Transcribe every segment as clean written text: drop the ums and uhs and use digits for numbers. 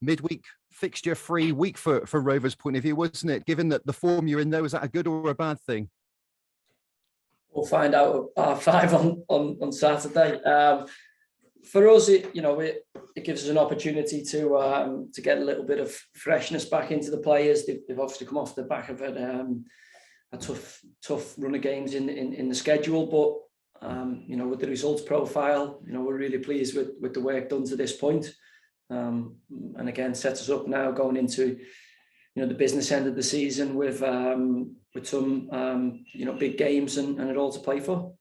midweek fixture-free week for Rovers' point of view, wasn't it? Given that the form you're in there, was that a good or a bad thing? We'll find out at 5 on Saturday. For us, it gives us an opportunity to get a little bit of freshness back into the players. They've obviously come off the back of a tough run of games in the schedule, but with the results profile, we're really pleased with the work done to this point. And again, sets us up now going into the business end of the season with some big games and it all to play for.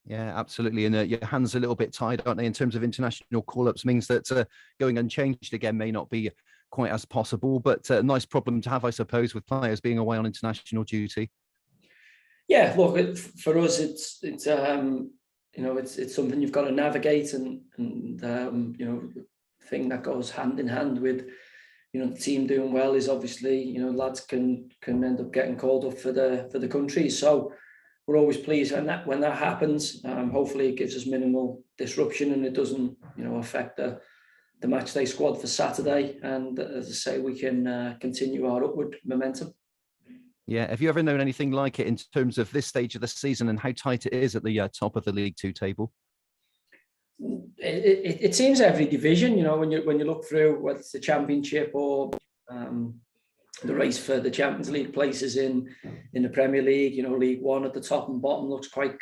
Yeah, absolutely. And your hands are a little bit tied, aren't they, in terms of international call-ups? Means that going unchanged again may not be quite as possible, but a nice problem to have, I suppose, with players being away on international duty. Yeah, look, for us, it's something you've got to navigate, and thing that goes hand in hand with the team doing well is obviously lads can end up getting called up for the country. So we're always pleased when that happens. Hopefully, it gives us minimal disruption and it doesn't affect the match day squad for Saturday. And as I say, we can continue our upward momentum. Yeah. Have you ever known anything like it in terms of this stage of the season and how tight it is at the top of the League Two table? It seems every division, when you look through whether it's the Championship or the race for the Champions League places in the Premier League, League One at the top and bottom looks quite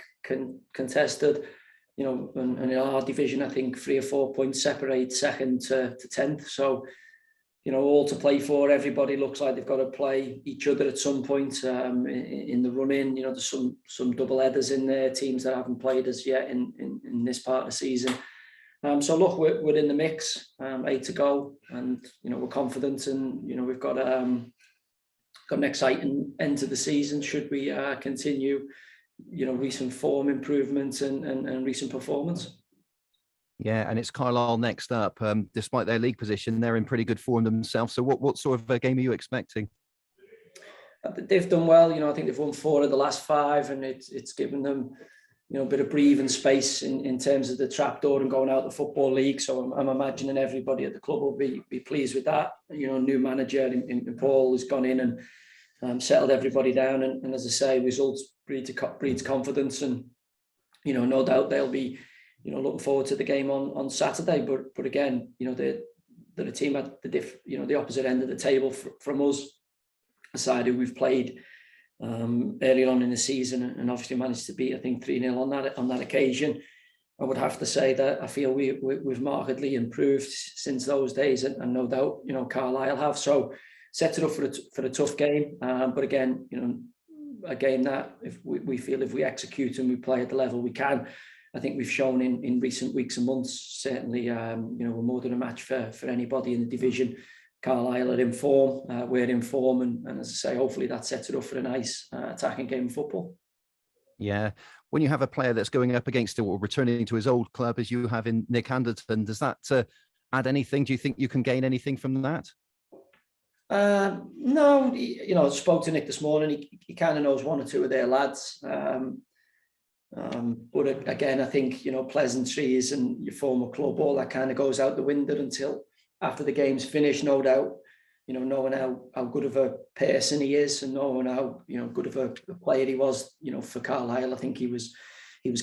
contested. And in our division, I think 3 or 4 points separate second to 10th. So, all to play for. Everybody looks like they've got to play each other at some point in the run-in. There's some double headers in there, teams that haven't played as yet in this part of the season. So look, we're in the mix, 8 to go, and we're confident, and we've got an exciting end to the season. Should we continue, recent form improvements and recent performance. Yeah, and it's Carlisle next up. Despite their league position, they're in pretty good form themselves. So what sort of a game are you expecting? They've done well. I think they've won 4 of the last 5, and it's given them, a bit of breathing space in terms of the trapdoor and going out the Football League. So I'm imagining everybody at the club will be pleased with that. New manager in Paul has gone in and settled everybody down. And as I say, results breeds confidence, and no doubt they'll be looking forward to the game on Saturday. But again, they're a team at the opposite end of the table from us, a side who we've played early on in the season and obviously managed to beat, I think, 3-0 on that occasion. I would have to say that I feel we've markedly improved since those days, and no doubt Carlisle have. So sets it up for a tough game. But again, a game that if we feel if we execute and we play at the level we can, I think we've shown in recent weeks and months, certainly, we're more than a match for anybody in the division. Carlisle are in form, we're in form, and as I say, hopefully that sets it up for a nice attacking game of football. Yeah. When you have a player that's going up against or returning to his old club, as you have in Nick Anderton, does that add anything? Do you think you can gain anything from that? No, I spoke to Nick this morning. He kind of knows 1 or 2 of their lads. But again, I think, pleasantries and your former club, all that kind of goes out the window until after the game's finished, no doubt. Knowing how good of a person he is, and knowing how good of a player he was, for Carlisle. I think he was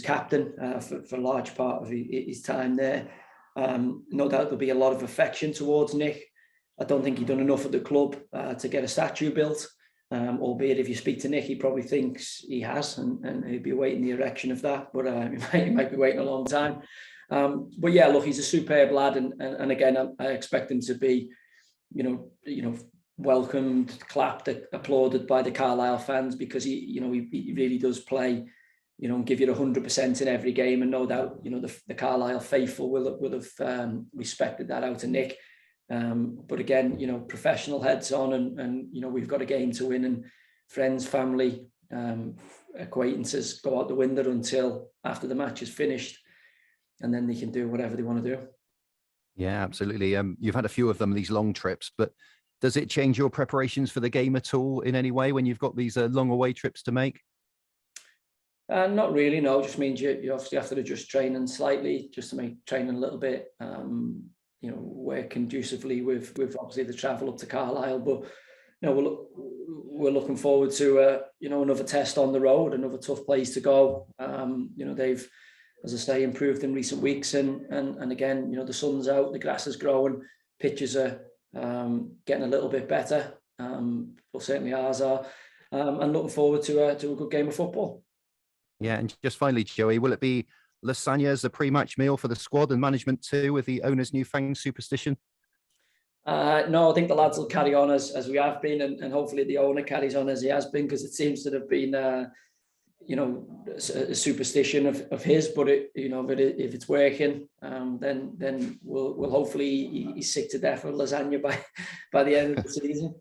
captain for a large part of his time there. No doubt there'll be a lot of affection towards Nick. I don't think he'd done enough at the club to get a statue built. Albeit if you speak to Nick, he probably thinks he has, and he'd be awaiting the erection of that, but he might be waiting a long time. But yeah, look, he's a superb lad, and again, I expect him to be, welcomed, clapped, applauded by the Carlisle fans, because he really does play, and give you 100% in every game, and no doubt, the Carlisle faithful will have respected that out of Nick. But again, professional heads on, and we've got a game to win, and friends, family, acquaintances go out the window until after the match is finished, and then they can do whatever they want to do. Yeah, absolutely. You've had a few of them, these long trips, but does it change your preparations for the game at all in any way when you've got these long away trips to make? Not really, no. Just means you obviously have to adjust training slightly just to make training a little bit work conducively with obviously the travel up to Carlisle. But we're looking forward to another test on the road, another tough place to go. They've, as I say, improved in recent weeks, and again, the sun's out, the grass is growing, pitches are getting a little bit better. Well, certainly ours are, and looking forward to a good game of football. Yeah, and just finally, Joey, will it be lasagna as the pre-match meal for the squad and management too, with the owner's newfangled superstition? No, I think the lads will carry on as we have been, and hopefully the owner carries on as he has been, because it seems to have been a superstition of his. But if it's working, then we'll hopefully he's sick to death of lasagna by the end of the season.